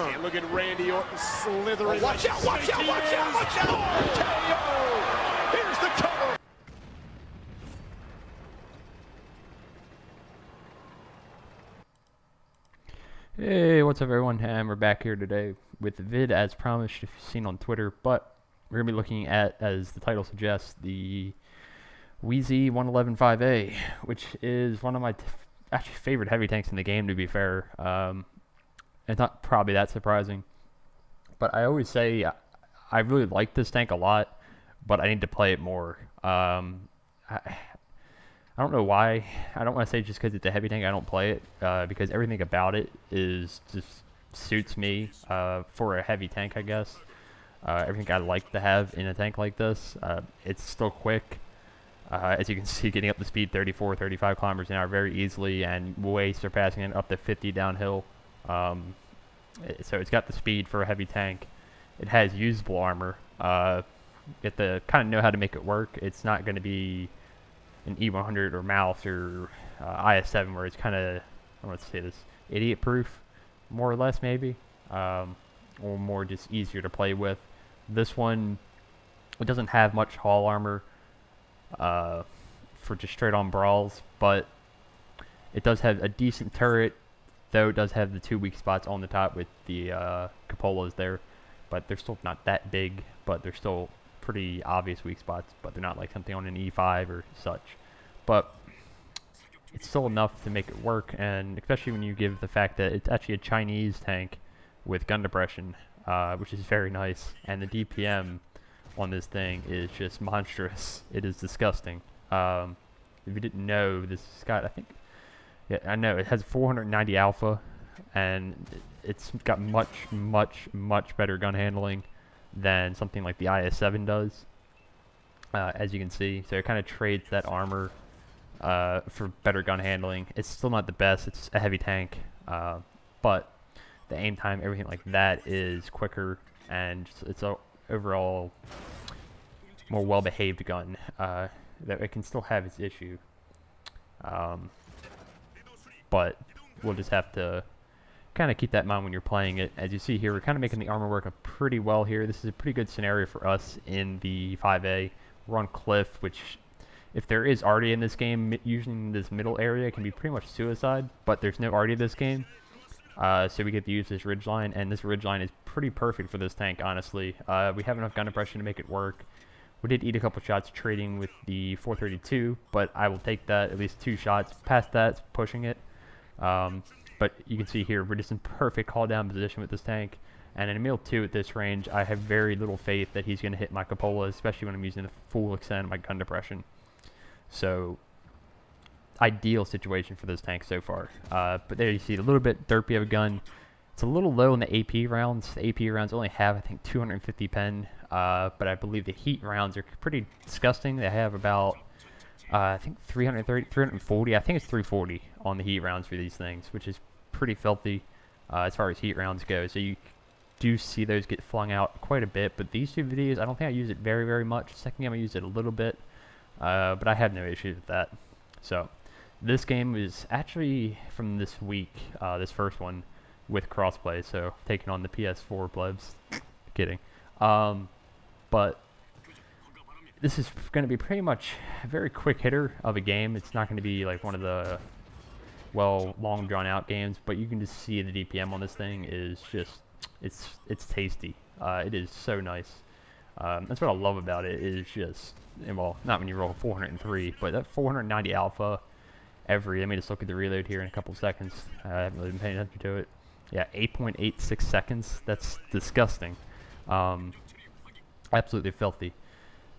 And look at Randy Orton slithering. Oh, watch out, watch out, watch out, watch out! KO! Here's the cover. Hey, what's up everyone, and we're back here today with the vid as promised, if you've seen on Twitter, but we're going to be looking at, as the title suggests, the WZ-111 5A, which is one of my actually favorite heavy tanks in the game, to be fair. It's not probably that surprising, but I always say I really like this tank a lot, but I need to play it more. I don't know why. I don't want to say just because it's a heavy tank I don't play it, because everything about it is just suits me for a heavy tank, I guess. Everything I like to have in a tank like this. It's still quick. As you can see, getting up to speed 34, 35 kilometers an hour very easily, and way surpassing it up to 50 downhill. So it's got the speed for a heavy tank. It has usable armor. You have to kind of know how to make it work. It's not going to be an E100 or Mouse or IS-7 where it's kind of, I want to say this, idiot proof, more or less maybe, or more just easier to play with. This one, it doesn't have much hull armor for just straight on brawls, but it does have a decent turret, though it does have the two weak spots on the top with the cupolas there, but they're still not that big, but they're still pretty obvious weak spots, but they're not like something on an E5 or such. But it's still enough to make it work, and especially when you give the fact that it's actually a Chinese tank with gun depression, which is very nice, and the DPM on this thing is just monstrous. It is disgusting. If you didn't know, this has got, I think, yeah, I know it has 490 alpha, and it's got much better gun handling than something like the IS-7 does, as you can see. So it kind of trades that armor for better gun handling. It's still not the best. It's a heavy tank, but the aim time, everything like that is quicker, and it's a overall more well-behaved gun that it can still have its issue. But we'll just have to kind of keep that in mind when you're playing it. As you see here, we're kind of making the armor work up pretty well here. This is a pretty good scenario for us in the 5A. We're on cliff, which if there is arty in this game, usually in this middle area, can be pretty much suicide, but there's no arty in this game. So we get to use this ridgeline, and this ridgeline is pretty perfect for this tank, honestly. We have enough gun depression to make it work. We did eat a couple shots trading with the 432, but I will take that, at least 2 shots. Past that, it's pushing it. But you can see here, we're just in perfect call down position with this tank. And in a meal 2 at this range, I have very little faith that he's going to hit my cupola, especially when I'm using the full extent of my gun depression. So, ideal situation for this tank so far. But there you see, a little bit derpy of a gun. It's a little low in the AP rounds. The AP rounds only have, I think, 250 pen. But I believe the heat rounds are pretty disgusting. They have about, I think 330, 340. I think it's 340 on the heat rounds for these things, which is pretty filthy as far as heat rounds go. So you do see those get flung out quite a bit, but these two videos, I don't think I use it very much. Second game I used it a little bit, but I had no issues with that. So this game is actually from this week, this first one with crossplay, so taking on the PS4 plebs. Kidding. But this is going to be pretty much a very quick hitter of a game. It's not going to be like one of the long drawn out games, but you can just see the DPM on this thing is just, it's tasty. It is so nice. That's what I love about it, is just, well, not when you roll 403, but that 490 alpha let me just look at the reload here in a couple seconds. I haven't really been paying attention to it. Yeah, 8.86 seconds. That's disgusting. Absolutely filthy.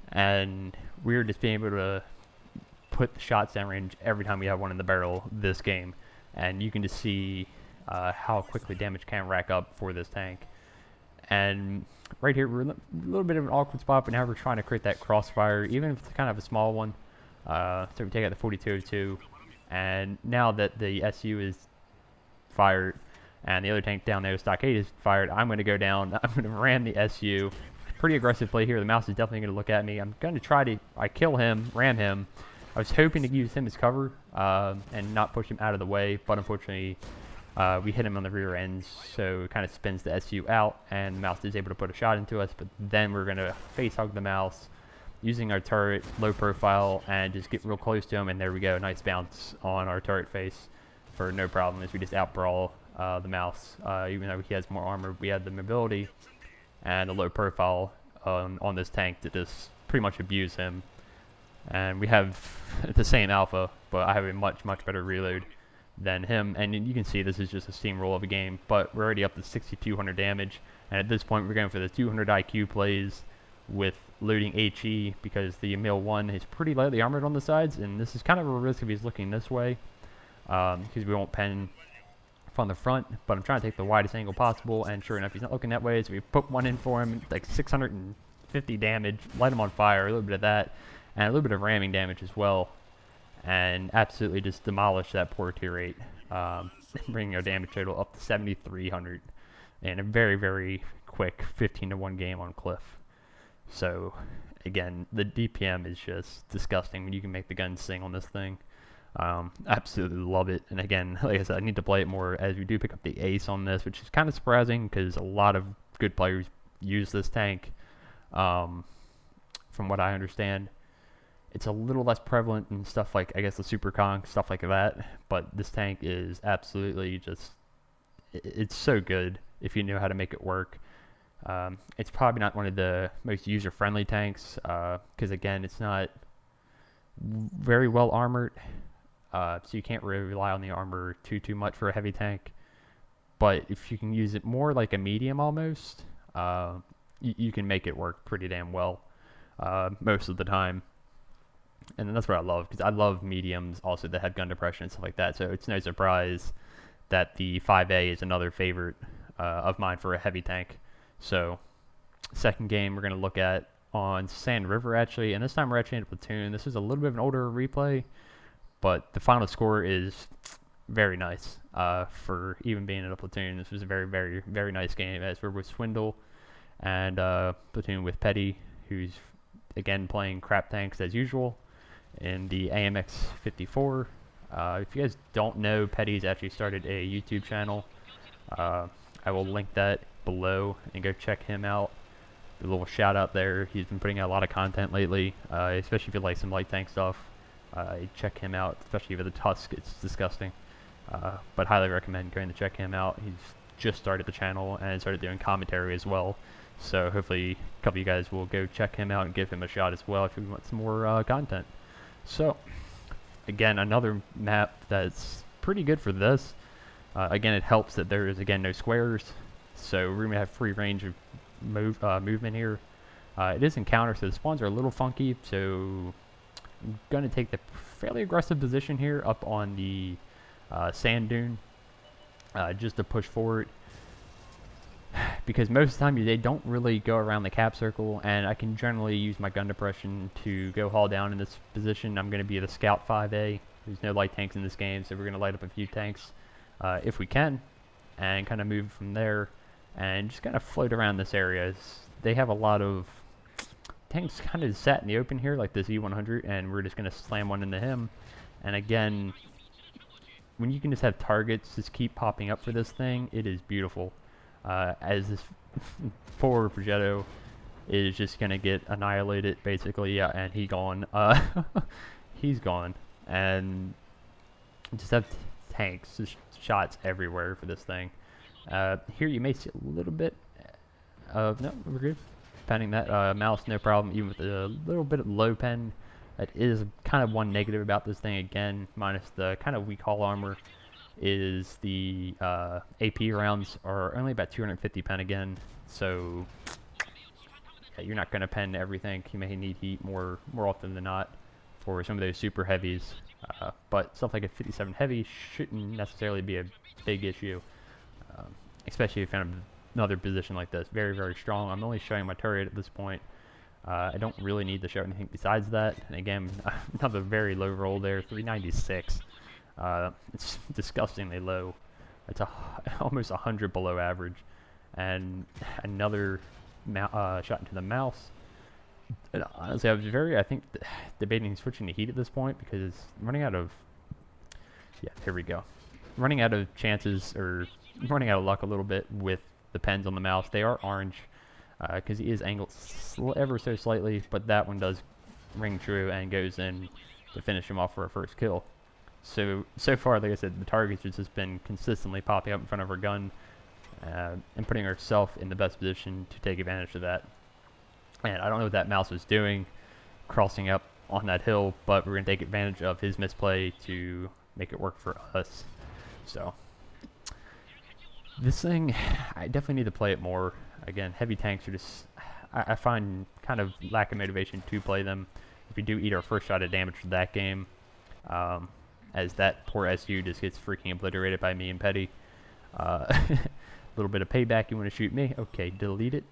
And we're just being able to put the shots down range every time we have one in the barrel this game, and you can just see how quickly damage can rack up for this tank. And right here, we're in a little bit of an awkward spot, but now we're trying to create that crossfire, even if it's kind of a small one. So we take out the 4202, and now that the SU is fired and the other tank down there, the stockade, is fired, I'm going to go down. I'm going to ram the SU. Pretty aggressive play here. The mouse is definitely going to look at me. I'm going to try to kill him, ram him. I was hoping to use him as cover and not push him out of the way, but unfortunately We hit him on the rear ends, so it kind of spins the SU out, and the mouse is able to put a shot into us, but then we're going to face hug the mouse using our turret, low profile, and just get real close to him, and there we go, nice bounce on our turret face for no problem as we just out-brawl the mouse. Even though he has more armor, we had the mobility and a low profile on this tank to just pretty much abuse him. And we have the same alpha, but I have a much better reload than him, and you can see this is just a steamroll of a game, but we're already up to 6,200 damage, and at this point we're going for the 200 IQ plays with loading HE because the Emil 1 is pretty lightly armored on the sides, and this is kind of a risk if he's looking this way because we won't pen from the front, but I'm trying to take the widest angle possible, and sure enough he's not looking that way, so we put one in for him, like 650 damage, light him on fire, a little bit of that, and a little bit of ramming damage as well, and absolutely just demolish that poor tier 8, bringing our damage total up to 7,300 in a very quick 15-1 game on Cliff. So again, the DPM is just disgusting when you can make the gun sing on this thing. Absolutely love it, and again, like I said, I need to play it more as we do pick up the ace on this, which is kind of surprising because a lot of good players use this tank. From what I understand, it's a little less prevalent in stuff like, I guess, the Super Kong, stuff like that, but this tank is absolutely just, it's so good if you know how to make it work. It's probably not one of the most user-friendly tanks, because again, it's not very well armored, so you can't really rely on the armor too much for a heavy tank, but if you can use it more like a medium almost, you can make it work pretty damn well most of the time. And then that's what I love, because I love mediums also that have gun depression and stuff like that, so it's no surprise that the 5A is another favorite of mine for a heavy tank. So second game we're going to look at on Sand River actually, and this time we're actually in a platoon. This is a little bit of an older replay, but the final score is very nice for even being in a platoon. This was a very nice game as we're with Swindle and platoon with Petty, who's again playing crap tanks as usual in the AMX 54. If you guys don't know, Petty's actually started a YouTube channel. I will link that below and go check him out. A little shout out there. He's been putting out a lot of content lately, especially if you like some light tank stuff. Check him out, especially with the Tusk. It's disgusting, but highly recommend going to check him out. He's just started the channel and started doing commentary as well, so hopefully a couple of you guys will go check him out and give him a shot as well if you want some more content. So again, another map that's pretty good for this. Again, it helps that there is again no squares, so we're gonna have free range of movement here. It is encounter, so the spawns are a little funky, so I'm gonna take the fairly aggressive position here up on the sand dune just to push forward, because most of the time they don't really go around the cap circle, and I can generally use my gun depression to go haul down in this position. I'm going to be the Scout 5A. There's no light tanks in this game, so we're going to light up a few tanks if we can, and kind of move from there and just kind of float around this area. They have a lot of tanks kind of sat in the open here, like this E100, and we're just going to slam one into him. And again, when you can just have targets just keep popping up for this thing, it is beautiful. As this poor Progetto is just gonna get annihilated basically, yeah, and he's gone. He's gone, and just have tanks, just shots everywhere for this thing. Here you may see a little bit of, no, we're good. Penning that mouse, no problem, even with a little bit of low pen. That is kind of one negative about this thing, again, minus the kind of weak hull armor, is the AP rounds are only about 250 pen again, so yeah, you're not going to pen everything. You may need heat more often than not for some of those super heavies, but stuff like a 57 heavy shouldn't necessarily be a big issue, especially if you found another position like this. Very strong. I'm only showing my turret at this point. I don't really need to show anything besides that, and again, another very low roll there, 396. It's disgustingly low. It's almost 100 below average, and another shot into the mouse. And honestly, I was I think, debating switching to heat at this point because I'm running out of. Yeah, here we go. running out of chances or running out of luck a little bit with the pens on the mouse. They are orange because he is angled ever so slightly, but that one does ring true and goes in to finish him off for a first kill. So far, like I said, the targets has just been consistently popping up in front of our gun and putting ourselves in the best position to take advantage of that. And I don't know what that mouse was doing crossing up on that hill, but we're going to take advantage of his misplay to make it work for us. So this thing, I definitely need to play it more. Again, heavy tanks are just, I find kind of lack of motivation to play them. If we do eat our first shot of damage for that game, as that poor SU just gets freaking obliterated by me and Petty. A little bit of payback, you want to shoot me? Okay, delete it.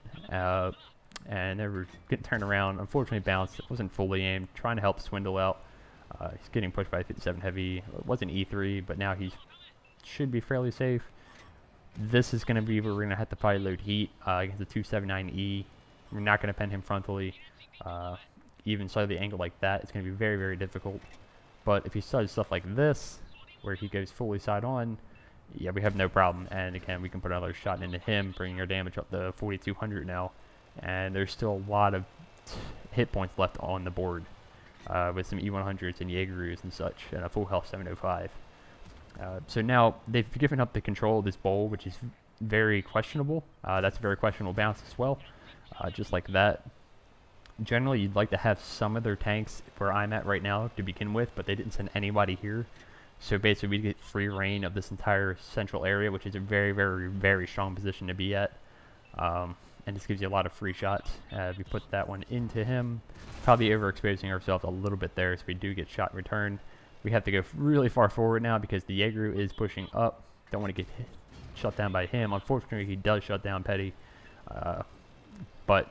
And then we're getting turned around. Unfortunately bounced, it wasn't fully aimed. Trying to help Swindle out. He's getting pushed by 57 heavy. It was an E3, but now he should be fairly safe. This is going to be where we're going to have to probably load heat against the 279E. We're not going to pen him frontally. Even slightly angled like that, it's going to be very, very difficult. But if he does stuff like this, where he goes fully side on, yeah, we have no problem. And again, we can put another shot into him, bringing our damage up to 4,200 now. And there's still a lot of hit points left on the board with some E100s and Jaegerus and such, and a full health 705. So now they've given up the control of this bowl, which is very questionable. That's a very questionable bounce as well, just like that. Generally, you'd like to have some of their tanks where I'm at right now to begin with, but they didn't send anybody here. So basically, we get free reign of this entire central area, which is a very, very, very strong position to be at. And this gives you a lot of free shots. We put that one into him. Probably overexposing ourselves a little bit there, so we do get shot in return. We have to go really far forward now because the Jaeger is pushing up. Don't want to get shut down by him. Unfortunately, he does shut down Petty. But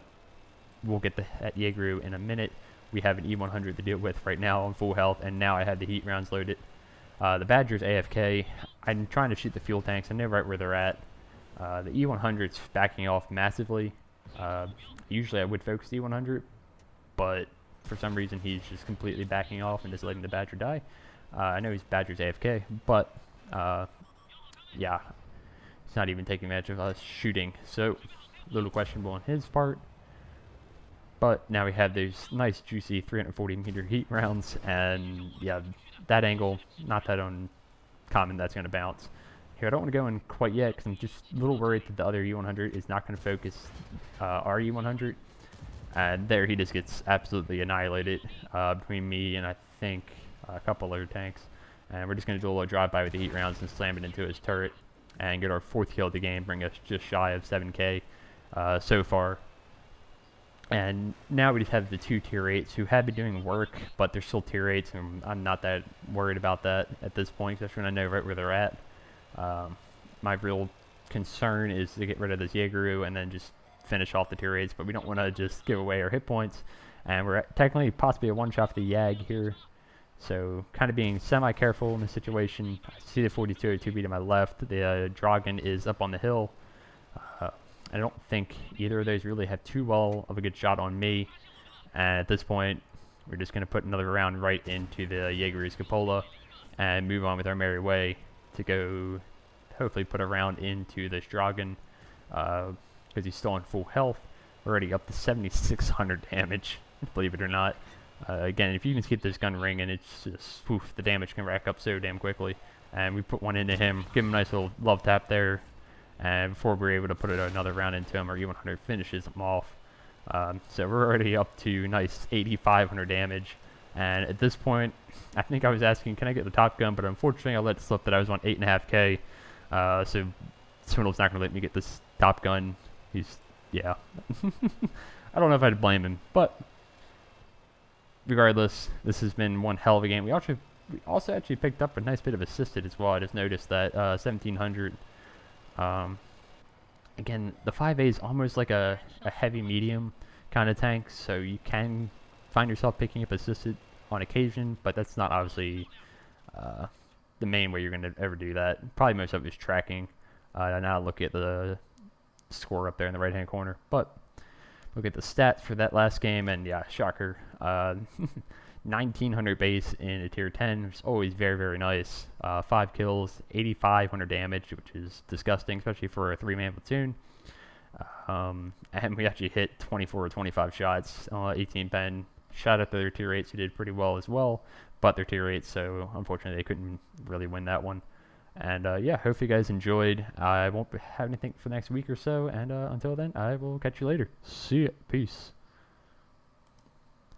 we'll get that Jaeger in a minute. We have an E100 to deal with right now on full health, and now I have the heat rounds loaded. The Badger's AFK. I'm trying to shoot the fuel tanks. I know right where they're at. The E100's backing off massively. Usually I would focus the E100, but for some reason he's just completely backing off and just letting the Badger die. I know he's Badger's AFK, but yeah, he's not even taking advantage of us shooting, so a little questionable on his part. But now we have those nice juicy 340 meter heat rounds, and yeah, that angle, not that uncommon, that's going to bounce. Here, I don't want to go in quite yet because I'm just a little worried that the other E100 is not going to focus our E100. And there he just gets absolutely annihilated between me and I think a couple other tanks. And we're just going to do a little drive-by with the heat rounds and slam it into his turret and get our 4th kill of the game, bring us just shy of 7k so far. And now we just have the 2 tier 8s who have been doing work, but they're still tier 8s, and I'm not that worried about that at this point, especially when I know right where they're at. My real concern is to get rid of this Jaegeru and then just finish off the tier 8s, but we don't want to just give away our hit points. And we're technically possibly a one-shot for the Jag here, so kind of being semi-careful in this situation. I see the 4202B to my left. The Dragon is up on the hill. I don't think either of those really have too well of a good shot on me. And at this point, we're just going to put another round right into the Jaeger's cupola and move on with our merry way to go hopefully put a round into this Dragon because he's still on full health. We're already up to 7,600 damage, believe it or not. Again, if you can keep this gun ringing, it's just, poof, the damage can rack up so damn quickly. And we put one into him, give him a nice little love tap there. And before we're able to put another round into him, our E100 finishes him off. So we're already up to nice 8,500 damage. And at this point, I think I was asking, can I get the top gun? But unfortunately, I let it slip that I was on 8.5k. So Swindle's not going to let me get this top gun. He's, yeah. I don't know if I'd blame him. But regardless, this has been one hell of a game. We also actually picked up a nice bit of assisted as well. I just noticed that 1,700. Again, the 5A is almost like a heavy medium kind of tank, so you can find yourself picking up assisted on occasion, but that's not obviously the main way you're going to ever do that. Probably most of it is tracking. Now look at the score up there in the right hand corner, but look at the stats for that last game, and yeah, shocker. 1900 base in a tier 10, which is always very, very nice. 5 kills, 8500 damage, which is disgusting, especially for a 3-man platoon. And we actually hit 24 or 25 shots, 18 pen. Shot at their tier 8s who did pretty well as well, but they're tier 8, so unfortunately they couldn't really win that one. And yeah, hope you guys enjoyed. I won't have anything for the next week or so, and until then, I will catch you later. See ya. Peace.